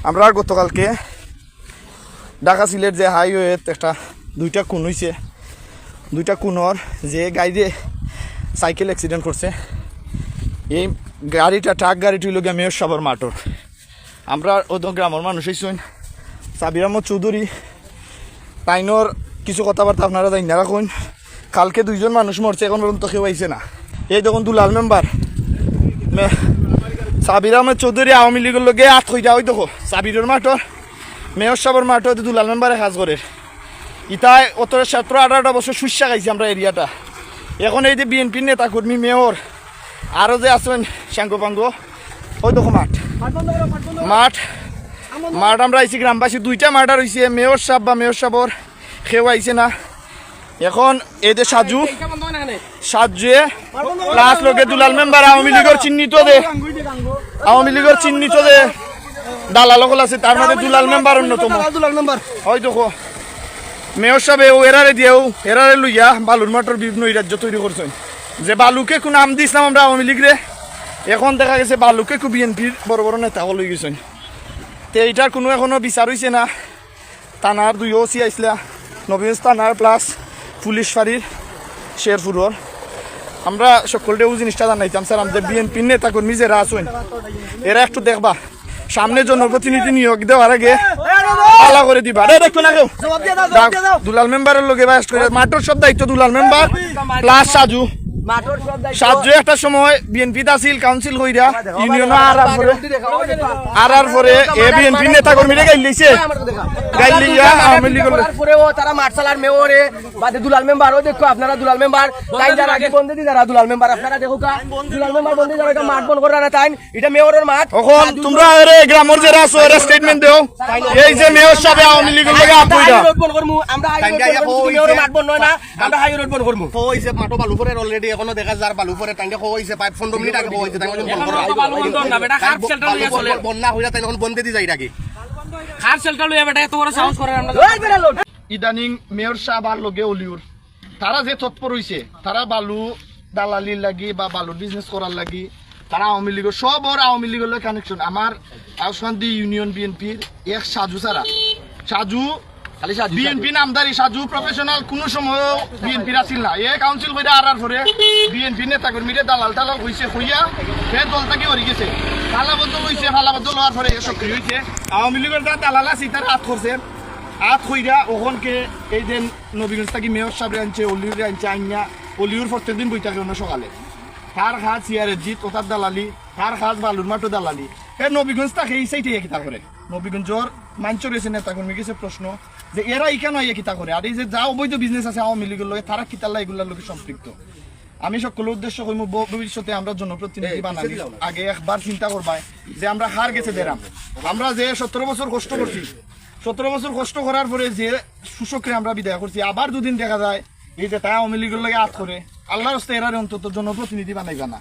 আমরা গতকালকে ঢাকা সিলেট যে হাইওয়ে একটা 2টা খুন হয়েছে, 2টা খুনর যে গাড়ি সাইকেল অ্যাক্সিডেন্ট করছে, এই গাড়িটা ট্রাক গাড়িটি হইল গিয়ে মেয়র সাবর মাটোর। আমরা ওদের গ্রামের মানুষ হইছেন সাবির আহমদ চৌধুরী, তাইনর কিছু কথাবার্তা আপনারা জানি না রাখুন। কালকে 2জন মানুষ মরছে, এখন পর্যন্ত কেউ আইছে না। এই দেখুন দুলাল মেম্বার সাবির আহমেদ চৌধুরী আওয়ামী লীগের লোকে আট হইটা ওই দেখো সাবিরের মাঠর মেয়র সাবর মাঠর দুলাল মেম্বারে কাজ করে। ইতায় 17-18 বছর সুস্যা খাইছি আমরা এরিয়াটা। এখন এই যে বিএনপির নেতা কর্মী মেয়র আরও যে আছেন সাঙ্গ পাঙ্গ, ওই দেখো মাঠ মাঠ মাঠ আমরা আইছি গ্রামবাসী। 2টা মার্ডার হয়েছে, মেয়র সাহেব বা মেয়র সাবর কেউ আইছে না। এখন এই যে সাজুয়ে প্লাস লোকে দুলাল মেম্বার আওয়ামী লীগের চিহ্নিত যে দালাল সকল আছে, তার মধ্যে দুলাল মেম্বার অন্যতম। ওই দেখো মেয়র সাহেব এরারে দিয়েও এরারে লইয়া বালুর মাঠের বিভিন্ন রাজ্য তৈরি করছেন। যে বালুকে কোন নাম দিয়েছিলাম আমরা আওয়ামী লীগরে, এখন দেখা গেছে বালুকে খুব বিএনপির বড় বড় নেতা লই গেছেন। তো এইটার কোনো এখনো বিচার হয়েছে না। থানার 2 ওসি আইসলা, নবীগঞ্জ থানার প্লাস পুলিশ ফাঁড়ির শেরপুরের। আমরা সকলটাও জিনিসটা জানাইতাম স্যার, আমাদের বিএনপির নেতা কর্মী যারা আছেন এরা একটু দেখবা, সামনে জনপ্রতিনিধি নিয়োগ দেওয়ার আগে আলা করে দিবা। দেখো না কেউ দুলাল মেম্বারের লোকে মাঠের সব দায়িত্ব দুলাল মেম্বার প্লাস সাজু একটা সময় বিএনপি আসিল কাউন্সিল কইরা ইউনিয়ন আর পরে এ বিএনপি নেতা কর্মীরা গাইলিছে গাইলিয়া আওয়ামী লীগের পরেও তারা মার্শালার মেয়রে বাদে দুলাল মেম্বারও দেখো আপনারা দুলাল মেম্বার তাই যারা আগে বন্ধে দি যারা দুলাল মেম্বার আপনারা দেখো কা দুলাল মেম্বার বন্ধে যারা এটা মাঠ বন্ধ করা না তাই এটা মেয়রের মাঠ। এখন তোমরা এর গ্রামের যারা আছো এর স্টেটমেন্ট দাও, এই যে মেয়র সাহেব আওয়ামী লীগের লাগে আপইরা আমরা মেয়রের মাঠ বন্ধ না, আমরা হাই রোড বন্ধ করব। কইছে মাঠো বালু পরে অলরেডি এখনো দেখা যার বালু পরে টাঙ্গা কইছে 5-15 মিনিট আগে কইছে তাই বন্ধ করা বন্যা হইরা তাই এখন বন্ধে দি যাই রাখি খার শেল্টার লইয়া বেটা এত বড় সাহস করে আমরা। ইদানিং মেয়র সাহেব আর লগে অলিউর তারা যে তৎপর হইছে, তারা বালু দালালির লাগি বা বালুর বিজনেস করার লাগি তারা আওয়ামী লীগের সব ওর আওয়ামী লীগের লগে কানেকশন। আমার আউসকান্দি ইউনিয়ন বিএনপির এক সাজু সারা সাজু বিএনপি নামদারি সাজু প্রফেশনাল কোন সময় বিএনপি আসিল না। এ কাউন্সিল করে আর পরে বিএনপি নেতা কর্মীরা দালাল টালাল হয়েছে হইয়া ফের দলটাকে হরি গেছে, ফালাবদল হয়েছে, ফালাবদল হওয়ার পরে সক্রিয় হয়েছে। আওয়ামী লীগের যারা দালাল আছে তার হাত করছে, হাত হইয়া ওখানকে এই যে নবীগঞ্জ থাকি মেয়র সাহেব আনছে, অলিউরে আনছে, আইনা অলিউর প্রত্যেকদিন বই থাকে অন্য সকালে তার খাত সিয়ারের জিত ও তার দালালি, তার খাত বালুর মাঠও দালালি। এর নবীগঞ্জ থাকে এই সাইটে কিতা করে নবীগঞ্জর মাঞ্চ রয়েছে নেতা কর্মী গেছে প্রশ্ন যে এরা ইকানো কিতা করে, আর এই যে যা অবৈধ বিজনেস আছে আওয়ামী লীগের লোক তারা কিতাল্লা এগুলোর লোকে সম্পৃক্ত। আমি সকলের উদ্দেশ্য কইম ভবিষ্যতে আমরা জনপ্রতিনিধি বানাবি আগে একবার চিন্তা করবাই যে আমরা হার গেছে দেরাম, আমরা যে 17 বছর কষ্ট করছি, 17 বছর কষ্ট করার পরে যে শোষকরে আমরা বিদায় করছি, আবার দুদিন দেখা যায় এই যে তাই আওয়ামী লীগের লোকে হাত করে আল্লাহর রাস্তায় এরা অন্তত জনপ্রতিনিধি বানাইবা না।